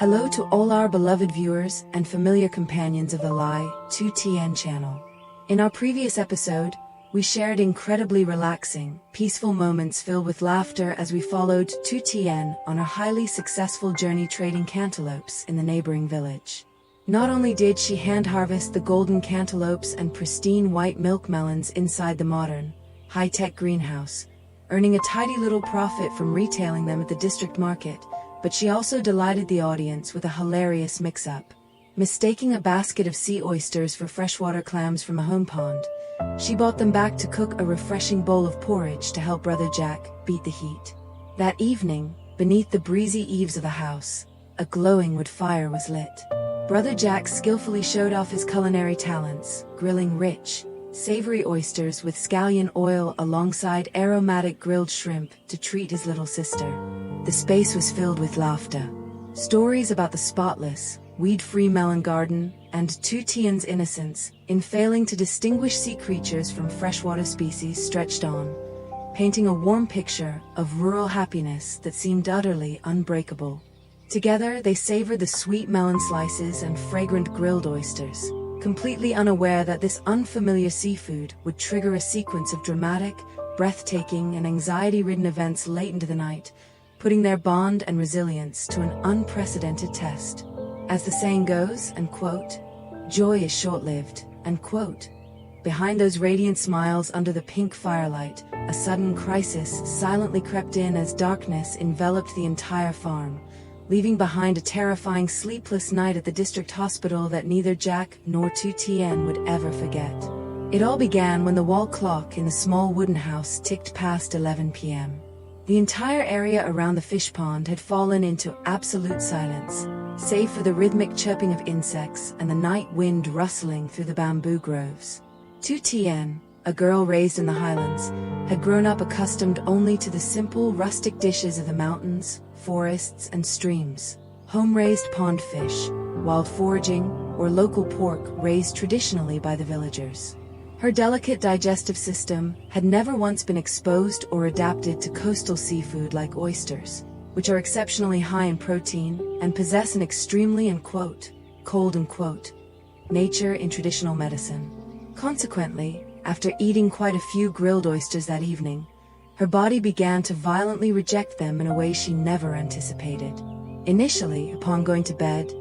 Hello to all our beloved viewers and familiar companions of the Lytutien channel. In our previous episode, we shared incredibly relaxing, peaceful moments filled with laughter as we followed Tien on her highly successful journey trading cantaloupes in the neighboring village. Not only did she hand-harvest the golden cantaloupes and pristine white milk melons inside the modern, high-tech greenhouse, earning a tidy little profit from retailing them at the district market, but she also delighted the audience with a hilarious mix-up. Mistaking a basket of sea oysters for freshwater clams from a home pond, she brought them back to cook a refreshing bowl of porridge to help Brother Jack beat the heat. That evening, beneath the breezy eaves of the house, a glowing wood fire was lit. Brother Jack skillfully showed off his culinary talents, grilling rich, savory oysters with scallion oil alongside aromatic grilled shrimp to treat his little sister. The space was filled with laughter. Stories about the spotless, weed-free melon garden, and Tien's innocence in failing to distinguish sea creatures from freshwater species stretched on, painting a warm picture of rural happiness that seemed utterly unbreakable. Together, they savored the sweet melon slices and fragrant grilled oysters, completely unaware that this unfamiliar seafood would trigger a sequence of dramatic, breathtaking, and anxiety-ridden events late into the night, putting their bond and resilience to an unprecedented test. As the saying goes, and quote, "Joy is short-lived," and quote. Behind those radiant smiles under the pink firelight, a sudden crisis silently crept in as darkness enveloped the entire farm, leaving behind a terrifying sleepless night at the district hospital that neither Jack nor Tien would ever forget. It all began when the wall clock in the small wooden house ticked past 11 p.m. The entire area around the fish pond had fallen into absolute silence, save for the rhythmic chirping of insects and the night wind rustling through the bamboo groves. Tien, a girl raised in the highlands, had grown up accustomed only to the simple rustic dishes of the mountains, forests, and streams. Home-raised pond fish, wild foraging, or local pork raised traditionally by the villagers. Her delicate digestive system had never once been exposed or adapted to coastal seafood like oysters, which are exceptionally high in protein and possess an extremely cold nature in traditional medicine. Consequently, after eating quite a few grilled oysters that evening, her body began to violently reject them in a way she never anticipated. Initially, upon going to bed,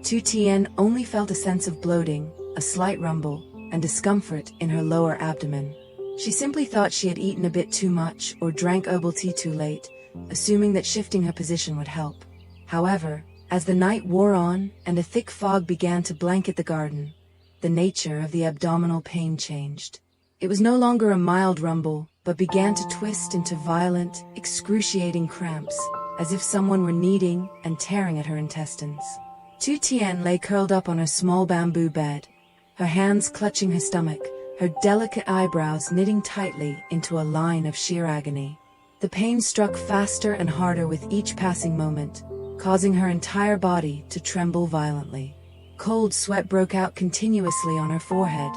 Tien only felt a sense of bloating, a slight rumble, and discomfort in her lower abdomen. She simply thought she had eaten a bit too much or drank herbal tea too late, assuming that shifting her position would help. However, as the night wore on and a thick fog began to blanket the garden, the nature of the abdominal pain changed. It was no longer a mild rumble, but began to twist into violent, excruciating cramps, as if someone were kneading and tearing at her intestines. Tien lay curled up on her small bamboo bed, her hands clutching her stomach, her delicate eyebrows knitting tightly into a line of sheer agony. The pain struck faster and harder with each passing moment, causing her entire body to tremble violently. Cold sweat broke out continuously on her forehead,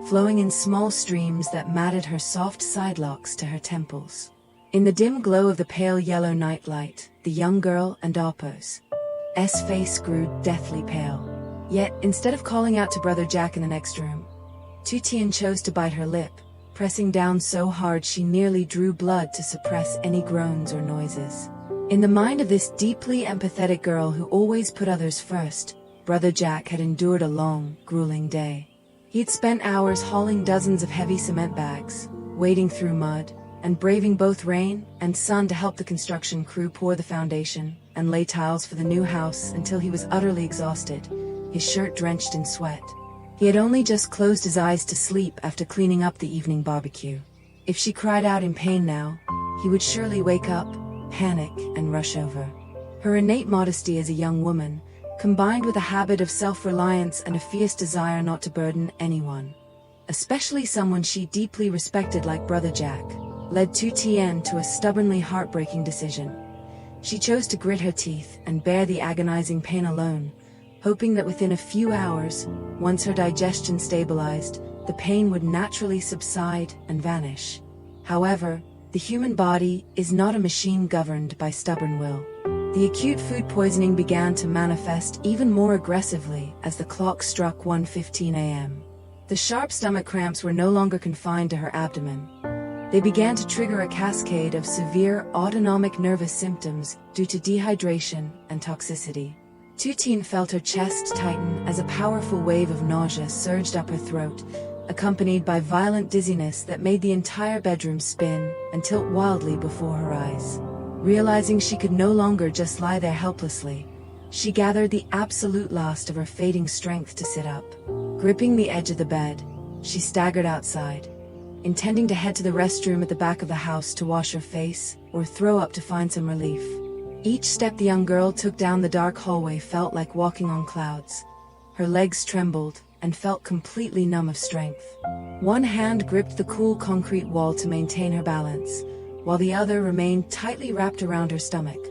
flowing in small streams that matted her soft sidelocks to her temples. In the dim glow of the pale yellow nightlight, the young girl and Appo's face grew deathly pale. Yet, instead of calling out to Brother Jack in the next room, Tien chose to bite her lip, pressing down so hard she nearly drew blood to suppress any groans or noises. In the mind of this deeply empathetic girl who always put others first, Brother Jack had endured a long, grueling day. He had spent hours hauling dozens of heavy cement bags, wading through mud, and braving both rain and sun to help the construction crew pour the foundation and lay tiles for the new house until he was utterly exhausted, his shirt drenched in sweat. He had only just closed his eyes to sleep after cleaning up the evening barbecue. If she cried out in pain now, he would surely wake up, panic, and rush over. Her innate modesty as a young woman, combined with a habit of self-reliance and a fierce desire not to burden anyone, especially someone she deeply respected like Brother Jack, led Tien to a stubbornly heartbreaking decision. She chose to grit her teeth and bear the agonizing pain alone, hoping that within a few hours, once her digestion stabilized, the pain would naturally subside and vanish. However, the human body is not a machine governed by stubborn will. The acute food poisoning began to manifest even more aggressively as the clock struck 1:15 a.m. The sharp stomach cramps were no longer confined to her abdomen. They began to trigger a cascade of severe autonomic nervous symptoms due to dehydration and toxicity. Tien felt her chest tighten as a powerful wave of nausea surged up her throat, accompanied by violent dizziness that made the entire bedroom spin and tilt wildly before her eyes. Realizing she could no longer just lie there helplessly, she gathered the absolute last of her fading strength to sit up. Gripping the edge of the bed, she staggered outside, intending to head to the restroom at the back of the house to wash her face or throw up to find some relief. Each step the young girl took down the dark hallway felt like walking on clouds. Her legs trembled and felt completely numb of strength. One hand gripped the cool concrete wall to maintain her balance, while the other remained tightly wrapped around her stomach,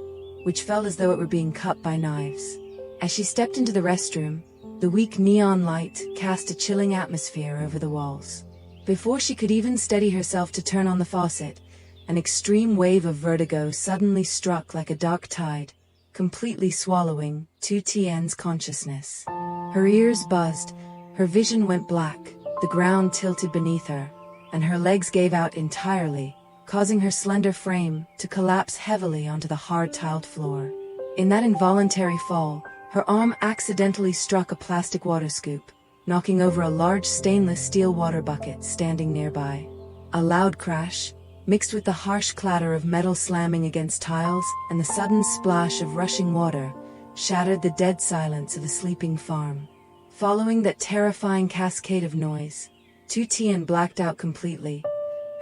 which felt as though it were being cut by knives. As she stepped into the restroom, the weak neon light cast a chilling atmosphere over the walls. Before she could even steady herself to turn on the faucet, an extreme wave of vertigo suddenly struck like a dark tide, completely swallowing Tien's consciousness. Her ears buzzed, her vision went black, the ground tilted beneath her, and her legs gave out entirely, causing her slender frame to collapse heavily onto the hard-tiled floor. In that involuntary fall, her arm accidentally struck a plastic water scoop, knocking over a large stainless steel water bucket standing nearby. A loud crash, mixed with the harsh clatter of metal slamming against tiles and the sudden splash of rushing water, shattered the dead silence of a sleeping farm. Following that terrifying cascade of noise, Tien blacked out completely,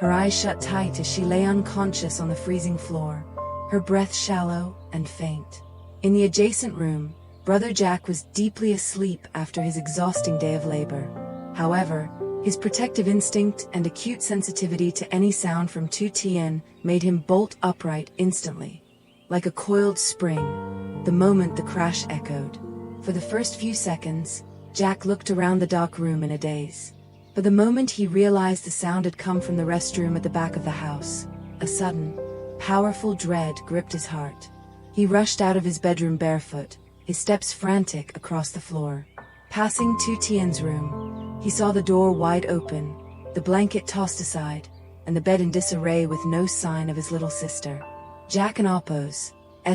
her eyes shut tight as she lay unconscious on the freezing floor, her breath shallow and faint. In the adjacent room, Brother Jack was deeply asleep after his exhausting day of labor. However, his protective instinct and acute sensitivity to any sound from Tien made him bolt upright instantly, like a coiled spring, the moment the crash echoed. For the first few seconds, Jack looked around the dark room in a daze. But the moment he realized the sound had come from the restroom at the back of the house, a sudden, powerful dread gripped his heart. He rushed out of his bedroom barefoot, his steps frantic across the floor. Passing Tien's room, he saw the door wide open, the blanket tossed aside, and the bed in disarray with no sign of his little sister. Jack and Oppo's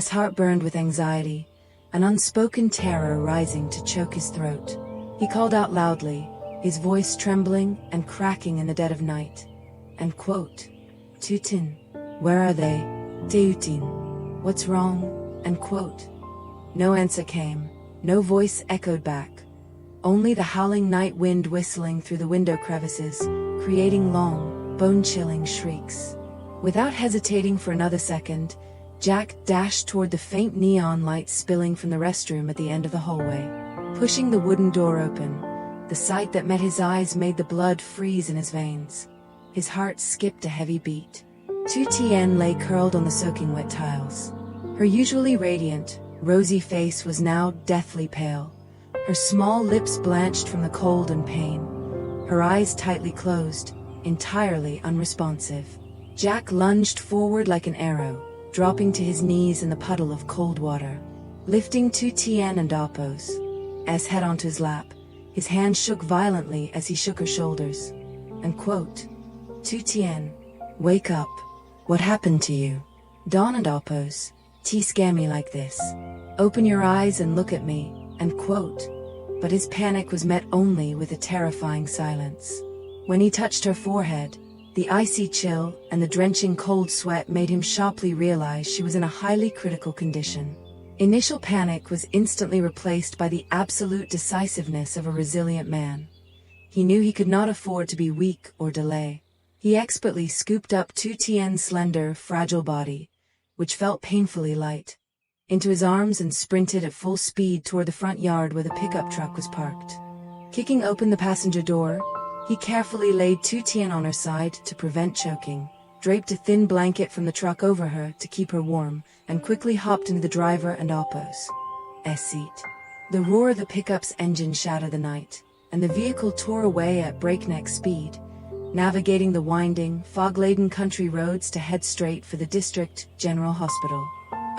heart burned with anxiety, an unspoken terror rising to choke his throat. He called out loudly, his voice trembling and cracking in the dead of night. And quote, "Tien, where are they? Tien, what's wrong?" And quote. No answer came, no voice echoed back. Only the howling night wind whistling through the window crevices, creating long, bone-chilling shrieks. Without hesitating for another second, Jack dashed toward the faint neon light spilling from the restroom at the end of the hallway. Pushing the wooden door open, the sight that met his eyes made the blood freeze in his veins. His heart skipped a heavy beat. Tien lay curled on the soaking wet tiles. Her usually radiant, rosy face was now deathly pale, her small lips blanched from the cold and pain, her eyes tightly closed, entirely unresponsive. Jack lunged forward like an arrow, dropping to his knees in the puddle of cold water. Lifting Tien and Oppo's head onto his lap, his hand shook violently as he shook her shoulders. And quote, "Tien, wake up. What happened to you? Dawn and Oppo's, scare me like this. Open your eyes and look at me," and quote. But his panic was met only with a terrifying silence. When he touched her forehead, the icy chill and the drenching cold sweat made him sharply realize she was in a highly critical condition. Initial panic was instantly replaced by the absolute decisiveness of a resilient man. He knew he could not afford to be weak or delay. He expertly scooped up Tien's slender, fragile body, which felt painfully light, into his arms and sprinted at full speed toward the front yard where the pickup truck was parked. Kicking open the passenger door, he carefully laid Tien on her side to prevent choking, draped a thin blanket from the truck over her to keep her warm, and quickly hopped into the driver and Oppo's seat. The roar of the pickup's engine shattered the night, and the vehicle tore away at breakneck speed, navigating the winding, fog-laden country roads to head straight for the district general hospital.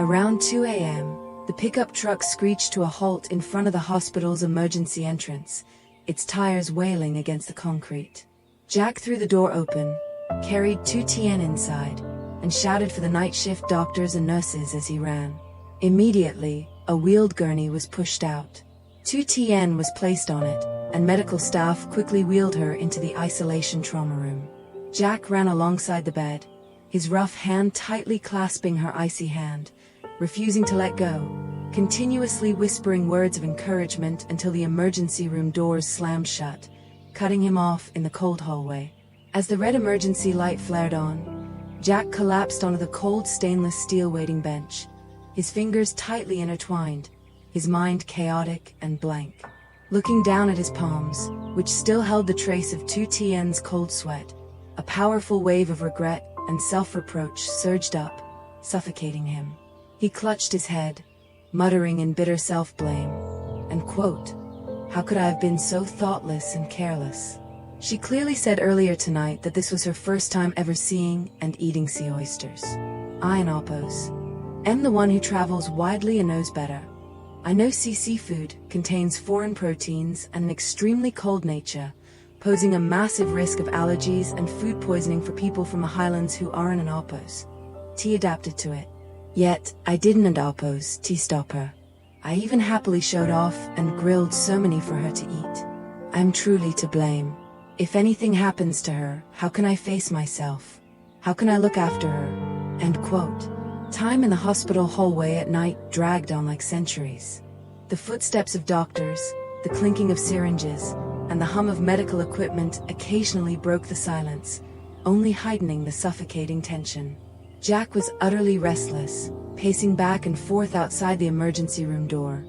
Around 2 a.m., the pickup truck screeched to a halt in front of the hospital's emergency entrance, its tires wailing against the concrete. Jack threw the door open, carried Tien inside, and shouted for the night shift doctors and nurses as he ran. Immediately, a wheeled gurney was pushed out. Tien was placed on it, and medical staff quickly wheeled her into the isolation trauma room. Jack ran alongside the bed, his rough hand tightly clasping her icy hand, refusing to let go, continuously whispering words of encouragement until the emergency room doors slammed shut, cutting him off in the cold hallway. As the red emergency light flared on, Jack collapsed onto the cold stainless steel waiting bench, his fingers tightly intertwined, his mind chaotic and blank. Looking down at his palms, which still held the trace of Tien's cold sweat, a powerful wave of regret and self-reproach surged up, suffocating him. He clutched his head, muttering in bitter self-blame, and quote, "How could I have been so thoughtless and careless?" She clearly said earlier tonight that this was her first time ever seeing and eating sea oysters. I, an oppose, am the one who travels widely and knows better. I know sea seafood contains foreign proteins and an extremely cold nature, posing a massive risk of allergies and food poisoning for people from the highlands who aren't an oppose. T adapted to it. Yet, I didn't oppose T stop her. I even happily showed off and grilled so many for her to eat. I am truly to blame. If anything happens to her, how can I face myself? How can I look after her? End quote. Time in the hospital hallway at night dragged on like centuries. The footsteps of doctors, the clinking of syringes, and the hum of medical equipment occasionally broke the silence, only heightening the suffocating tension. Jack was utterly restless, pacing back and forth outside the emergency room door.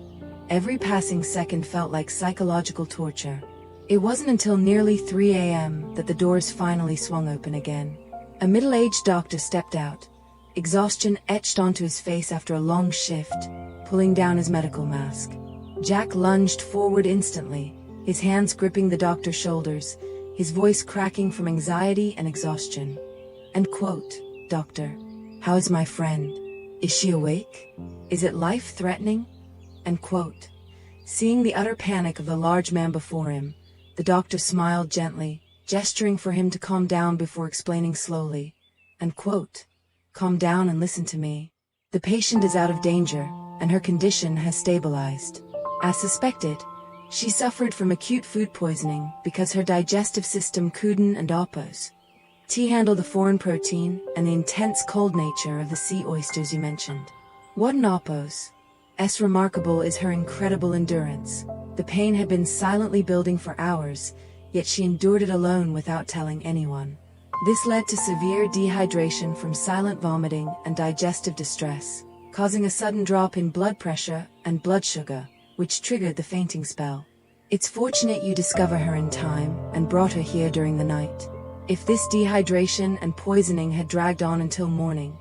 Every passing second felt like psychological torture. It wasn't until nearly 3 a.m. that the doors finally swung open again. A middle-aged doctor stepped out, exhaustion etched onto his face after a long shift, pulling down his medical mask. Jack lunged forward instantly, his hands gripping the doctor's shoulders, his voice cracking from anxiety and exhaustion. And quote, "Doctor, how is my friend? Is she awake? Is it life-threatening?" End quote. Seeing the utter panic of the large man before him, the doctor smiled gently, gesturing for him to calm down before explaining slowly, and quote, "Calm down and listen to me. The patient is out of danger, and her condition has stabilized. As suspected, she suffered from acute food poisoning because her digestive system couldn't and oppose. T handled the foreign protein and the intense cold nature of the sea oysters you mentioned. What an oppose. S remarkable is her incredible endurance. The pain had been silently building for hours, yet she endured it alone without telling anyone. This led to severe dehydration from silent vomiting and digestive distress, causing a sudden drop in blood pressure and blood sugar, which triggered the fainting spell. It's fortunate you discover her in time and brought her here during the night. If this dehydration and poisoning had dragged on until morning,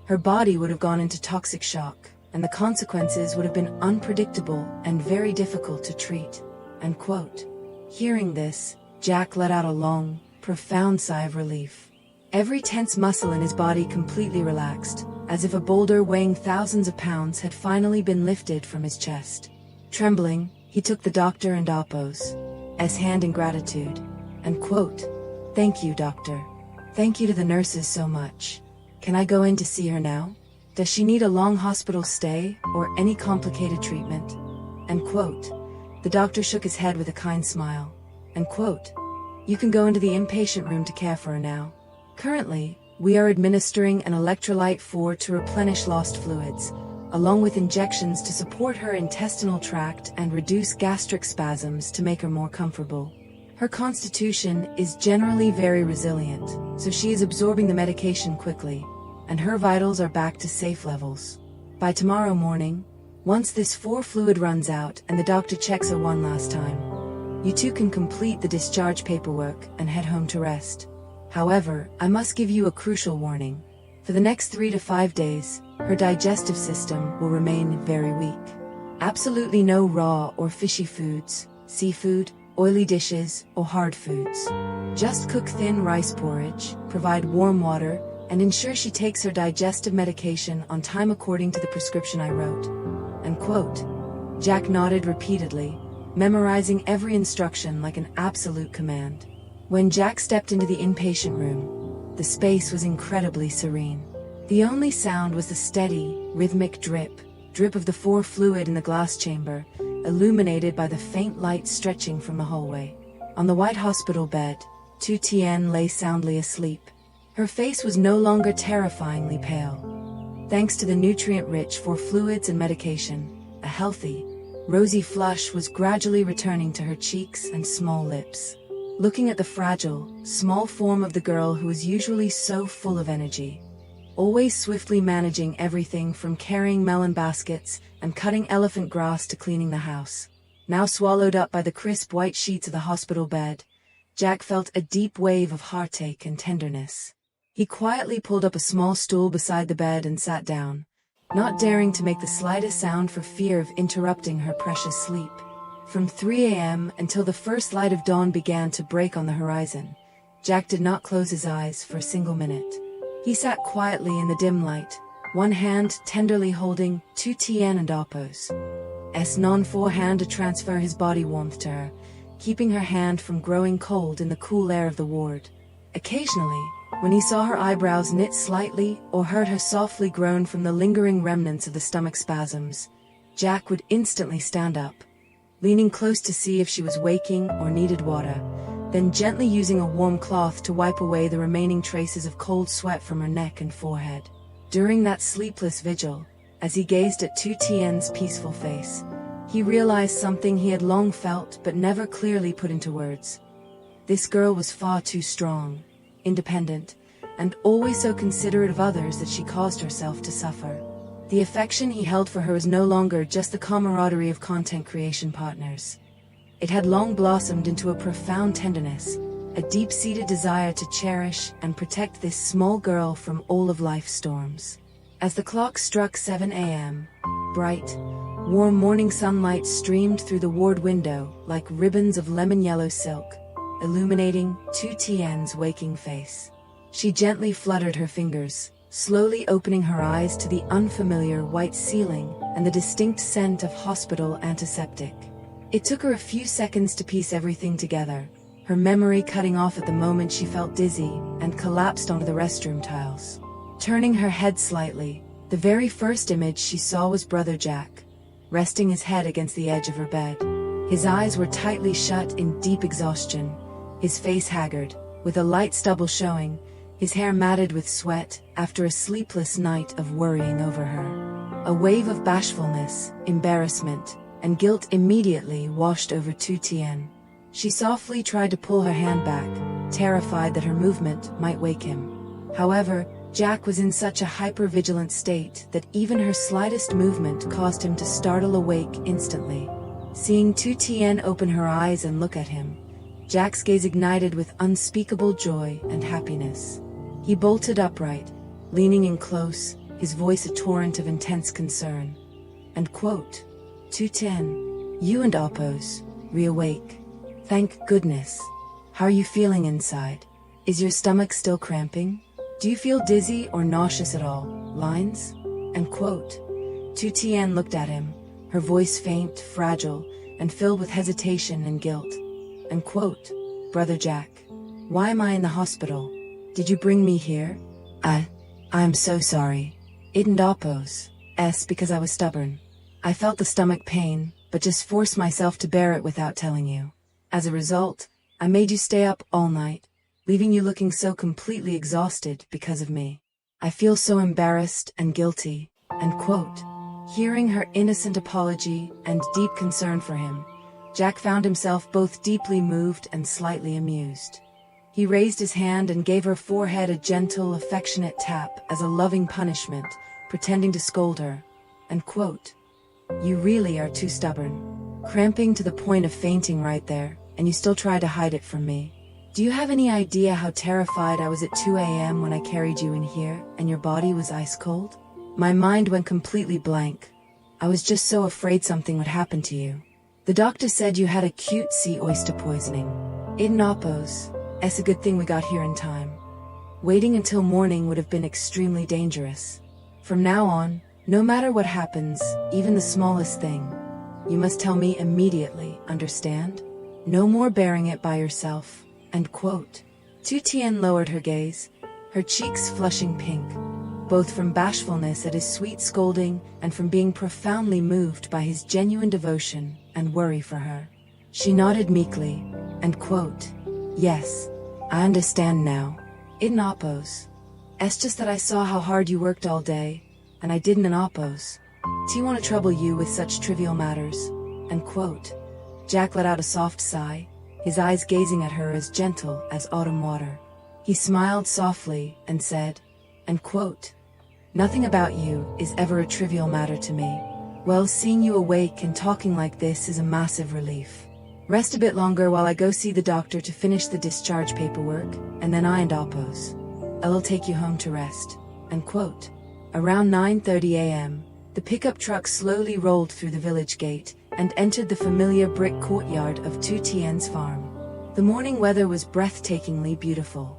her body would have gone into toxic shock, and the consequences would have been unpredictable and very difficult to treat." End quote. Hearing this, Jack let out a long, profound sigh of relief. Every tense muscle in his body completely relaxed, as if a boulder weighing thousands of pounds had finally been lifted from his chest. Trembling, he took the doctor and Oppo's hand in gratitude. End quote. "Thank you, doctor. Thank you to the nurses so much. Can I go in to see her now? Does she need a long hospital stay or any complicated treatment?" End quote. The doctor shook his head with a kind smile. End quote. "You can go into the inpatient room to care for her now. Currently, we are administering an electrolyte 4 to replenish lost fluids, along with injections to support her intestinal tract and reduce gastric spasms to make her more comfortable. Her constitution is generally very resilient, so she is absorbing the medication quickly, and her vitals are back to safe levels. By tomorrow morning, once this 4 fluid runs out and the doctor checks her one last time, you two can complete the discharge paperwork and head home to rest. However, I must give you a crucial warning. For the next 3 to 5 days, her digestive system will remain very weak. Absolutely no raw or fishy foods, seafood, oily dishes, or hard foods. Just cook thin rice porridge, provide warm water, and ensure she takes her digestive medication on time according to the prescription I wrote." End quote. Jack nodded repeatedly, memorizing every instruction like an absolute command. When Jack stepped into the inpatient room, the space was incredibly serene. The only sound was the steady, rhythmic drip of the fluid in the glass chamber, illuminated by the faint light stretching from the hallway. On the white hospital bed, Tien lay soundly asleep. Her face was no longer terrifyingly pale. Thanks to the nutrient-rich fluids and medication, a healthy, rosy flush was gradually returning to her cheeks and small lips. Looking at the fragile, small form of the girl who was usually so full of energy, always swiftly managing everything from carrying melon baskets and cutting elephant grass to cleaning the house, now swallowed up by the crisp white sheets of the hospital bed, Jack felt a deep wave of heartache and tenderness. He quietly pulled up a small stool beside the bed and sat down, not daring to make the slightest sound for fear of interrupting her precious sleep. From 3 a.m. until the first light of dawn began to break on the horizon, Jack did not close his eyes for a single minute. He sat quietly in the dim light, one hand tenderly holding Tien and Apo's non-forehand to transfer his body warmth to her, keeping her hand from growing cold in the cool air of the ward. Occasionally, when he saw her eyebrows knit slightly or heard her softly groan from the lingering remnants of the stomach spasms, Jack would instantly stand up, leaning close to see if she was waking or needed water, then gently using a warm cloth to wipe away the remaining traces of cold sweat from her neck and forehead. During that sleepless vigil, as he gazed at Tien's peaceful face, he realized something he had long felt but never clearly put into words. This girl was far too strong, independent, and always so considerate of others that she caused herself to suffer. The affection he held for her was no longer just the camaraderie of content creation partners. It had long blossomed into a profound tenderness, a deep-seated desire to cherish and protect this small girl from all of life's storms. As the clock struck 7 a.m., bright, warm morning sunlight streamed through the ward window like ribbons of lemon-yellow silk, illuminating Tien's waking face. She gently fluttered her fingers, slowly opening her eyes to the unfamiliar white ceiling and the distinct scent of hospital antiseptic. It took her a few seconds to piece everything together, her memory cutting off at the moment she felt dizzy and collapsed onto the restroom tiles. Turning her head slightly, the very first image she saw was Brother Jack, resting his head against the edge of her bed. His eyes were tightly shut in deep exhaustion, his face haggard, with a light stubble showing, his hair matted with sweat after a sleepless night of worrying over her. A wave of bashfulness, embarrassment, and guilt immediately washed over Tien. She softly tried to pull her hand back, terrified that her movement might wake him. However, Jack was in such a hyper-vigilant state that even her slightest movement caused him to startle awake instantly. Seeing Tien open her eyes and look at him, Jack's gaze ignited with unspeakable joy and happiness. He bolted upright, leaning in close, his voice a torrent of intense concern. End quote. Tien, you and Apo's reawake. Thank goodness. How are you feeling inside? Is your stomach still cramping? Do you feel dizzy or nauseous at all? Lines? End quote. Tien looked at him, her voice faint, fragile, and filled with hesitation and guilt. End quote. Brother Jack, why am I in the hospital? Did you bring me here? I'm so sorry. It and Apo's because I was stubborn. I felt the stomach pain, but just forced myself to bear it without telling you. As a result, I made you stay up all night, leaving you looking so completely exhausted because of me. I feel so embarrassed and guilty. End quote. Hearing her innocent apology and deep concern for him, Jack found himself both deeply moved and slightly amused. He raised his hand and gave her forehead a gentle, affectionate tap as a loving punishment, pretending to scold her. End quote. You really are too stubborn. Cramping to the point of fainting right there, and you still try to hide it from me. Do you have any idea how terrified I was at 2 a.m. when I carried you in here, and your body was ice cold? My mind went completely blank. I was just so afraid something would happen to you. The doctor said you had acute sea oyster poisoning. It and Apo's. It's a good thing we got here in time. Waiting until morning would have been extremely dangerous. From now on, no matter what happens, even the smallest thing, you must tell me immediately, understand? No more bearing it by yourself." End quote. Tien lowered her gaze, her cheeks flushing pink, both from bashfulness at his sweet scolding and from being profoundly moved by his genuine devotion and worry for her. She nodded meekly. End quote. "Yes, I understand now. It oppose. It's just that I saw how hard you worked all day, and I didn't oppose. Do want to trouble you with such trivial matters?" End quote. Jack let out a soft sigh, his eyes gazing at her as gentle as autumn water. He smiled softly and said, End quote. "Nothing about you is ever a trivial matter to me. Well, seeing you awake and talking like this is a massive relief. Rest a bit longer while I go see the doctor to finish the discharge paperwork, and then I and oppose. I'll take you home to rest." End quote. Around 9:30 a.m., the pickup truck slowly rolled through the village gate and entered the familiar brick courtyard of Tien's farm. The morning weather was breathtakingly beautiful.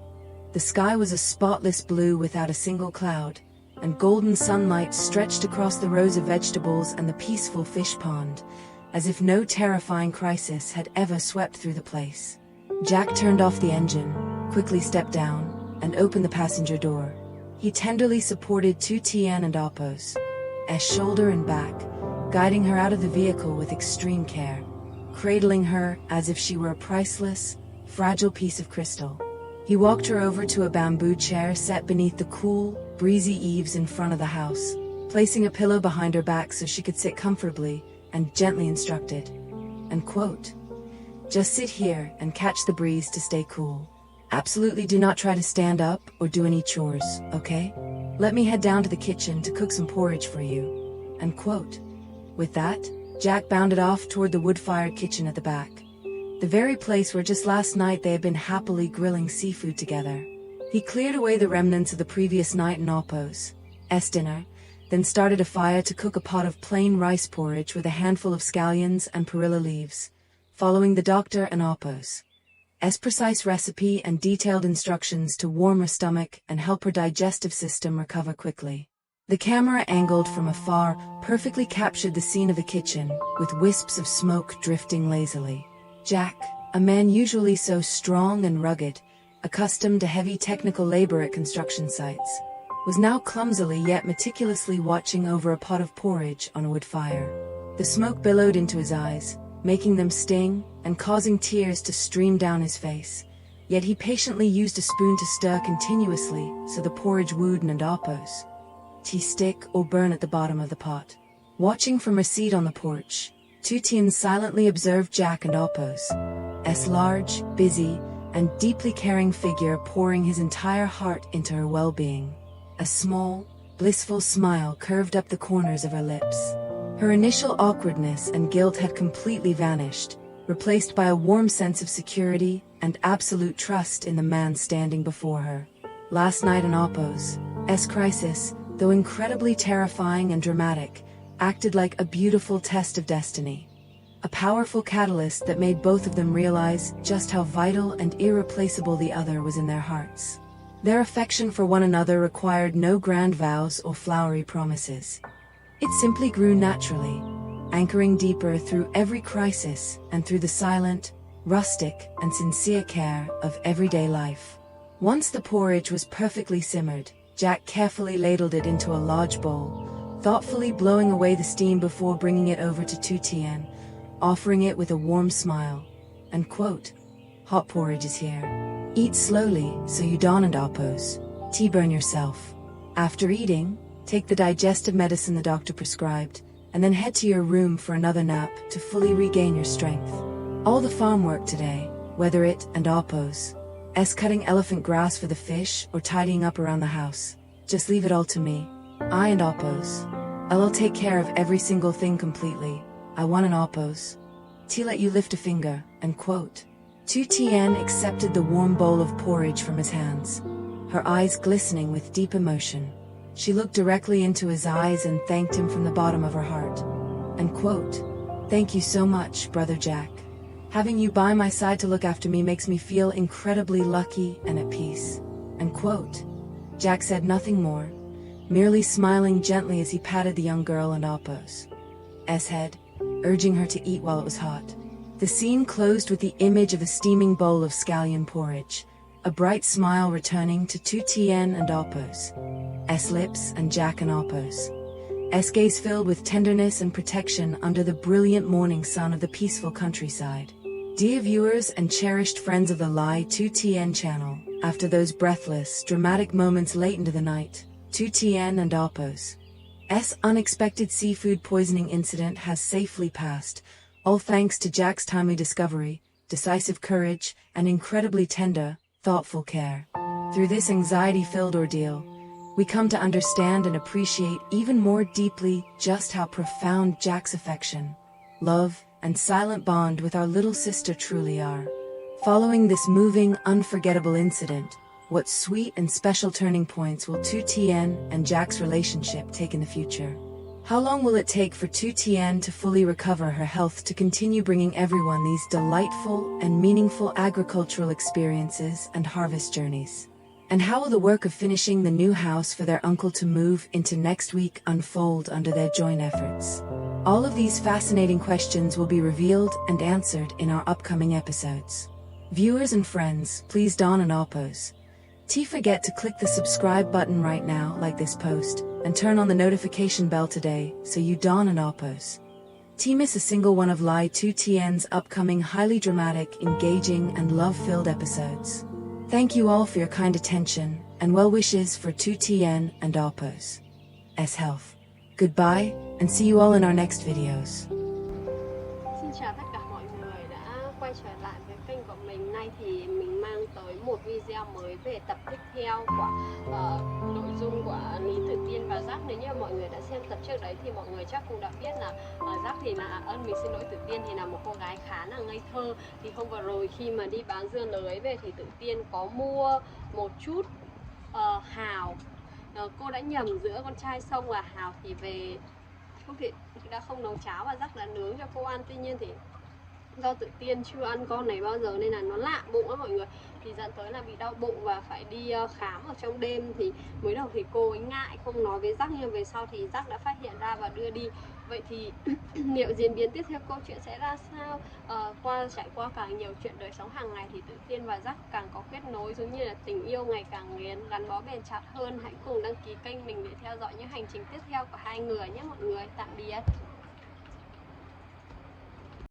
The sky was a spotless blue without a single cloud, and golden sunlight stretched across the rows of vegetables and the peaceful fish pond, as if no terrifying crisis had ever swept through the place. Jack turned off the engine, quickly stepped down, and opened the passenger door. He tenderly supported Tien and Oppo's shoulder and back, guiding her out of the vehicle with extreme care, cradling her as if she were a priceless, fragile piece of crystal. He walked her over to a bamboo chair set beneath the cool, breezy eaves in front of the house, placing a pillow behind her back so she could sit comfortably, and gently instructed. End quote. "Just sit here and catch the breeze to stay cool. Absolutely do not try to stand up or do any chores, okay? Let me head down to the kitchen to cook some porridge for you." End quote. With that, Jack bounded off toward the wood-fired kitchen at the back, the very place where just last night they had been happily grilling seafood together. He cleared away the remnants of the previous night in Oppo's dinner, then started a fire to cook a pot of plain rice porridge with a handful of scallions and perilla leaves, following the doctor and Oppo's precise recipe and detailed instructions to warm her stomach and help her digestive system recover quickly. The camera angled from afar perfectly captured the scene of the kitchen, with wisps of smoke drifting lazily. Jack, a man usually so strong and rugged, accustomed to heavy technical labor at construction sites, was now clumsily yet meticulously watching over a pot of porridge on a wood fire. The smoke billowed into his eyes, making them sting and causing tears to stream down his face, yet he patiently used a spoon to stir continuously so the porridge wouldn't oppose stick or burn at the bottom of the pot. Watching from her seat on the porch, Tien silently observed Jack and Oppo's large, busy, and deeply caring figure pouring his entire heart into her well-being. A small, blissful smile curved up the corners of her lips. Her initial awkwardness and guilt had completely vanished, replaced by a warm sense of security and absolute trust in the man standing before her. Last night in Oppo's crisis, though incredibly terrifying and dramatic, acted like a beautiful test of destiny. A powerful catalyst that made both of them realize just how vital and irreplaceable the other was in their hearts. Their affection for one another required no grand vows or flowery promises. It simply grew naturally, anchoring deeper through every crisis and through the silent, rustic, and sincere care of everyday life. Once the porridge was perfectly simmered, Jack carefully ladled it into a large bowl, thoughtfully blowing away the steam before bringing it over to Tien, offering it with a warm smile. End quote. "Hot porridge is here. Eat slowly so you don't oppose. Burn yourself. After eating, take the digestive medicine the doctor prescribed, and then head to your room for another nap to fully regain your strength. All the farm work today, whether it and Oppo's cutting elephant grass for the fish or tidying up around the house, just leave it all to me. I and Oppo's. I'll take care of every single thing completely. I want an Oppo's. Let you lift a finger." End quote. Tien accepted the warm bowl of porridge from his hands, her eyes glistening with deep emotion. She looked directly into his eyes and thanked him from the bottom of her heart. End quote. "Thank you so much, Brother Jack. Having you by my side to look after me makes me feel incredibly lucky and at peace." and quote. Jack said nothing more, merely smiling gently as he patted the young girl on Alpo's head, urging her to eat while it was hot. The scene closed with the image of a steaming bowl of scallion porridge, a bright smile returning to Tien and Alpo's lips and Jack and Alpo's gaze filled with tenderness and protection under the brilliant morning sun of the peaceful countryside. Dear viewers and cherished friends of the Lytutien channel, after those breathless, dramatic moments late into the night, Tien and Alpo's unexpected seafood poisoning incident has safely passed, all thanks to Jack's timely discovery, decisive courage, and incredibly tender, thoughtful care. Through this anxiety-filled ordeal, we come to understand and appreciate even more deeply just how profound Jack's affection, love, and silent bond with our little sister truly are. Following this moving, unforgettable incident, what sweet and special turning points will Tien and Jack's relationship take in the future? How long will it take for Tien to fully recover her health to continue bringing everyone these delightful and meaningful agricultural experiences and harvest journeys? And how will the work of finishing the new house for their uncle to move into next week unfold under their joint efforts? All of these fascinating questions will be revealed and answered in our upcoming episodes. Viewers and friends, please don't and Alpo's forget to click the subscribe button right now, like this post, and turn on the notification bell today so you don't and Alpo's miss a single one of Lytutien's upcoming highly dramatic, engaging, and love-filled episodes. Thank you all for your kind attention and well wishes for Tien and Alpo's health. Goodbye, and see you all in our next videos. Xin chào tất cả mọi người đã quay trở lại với kênh của mình. Nay thì mình mang tới một video mới về tập tiếp theo của nội dung của Lý Tử Tiên và Jack. Nếu như mọi người đã xem tập trước đấy thì mọi người chắc cũng đã biết là Jack thì là mình xin lỗi, Tử Tiên thì là một cô gái khá là ngây thơ. Thì hôm vừa rồi khi mà đi bán dưa lưới về thì Tử Tiên có mua một chút hào. Cô đã nhầm giữa con trai sông và hào thì về không thì đã không nấu cháo và Jack đã nướng cho cô ăn. Tuy nhiên thì do Tử Tiên chưa ăn con này bao giờ nên là nó lạ bụng á mọi người, thì dẫn tới là bị đau bụng và phải đi khám ở trong đêm. Thì mới đầu thì cô ấy ngại không nói với Jack, nhưng về sau thì Jack đã phát hiện ra và đưa đi. Vậy thì liệu diễn biến tiếp theo câu chuyện sẽ ra sao? Trải qua càng nhiều chuyện đời sống hàng ngày thì Tử Tiên và Jack càng có kết nối, giống như là tình yêu ngày càng gắn bó bền chặt hơn. Hãy cùng đăng ký kênh mình để theo dõi những hành trình tiếp theo của hai người nhé mọi người. Tạm biệt.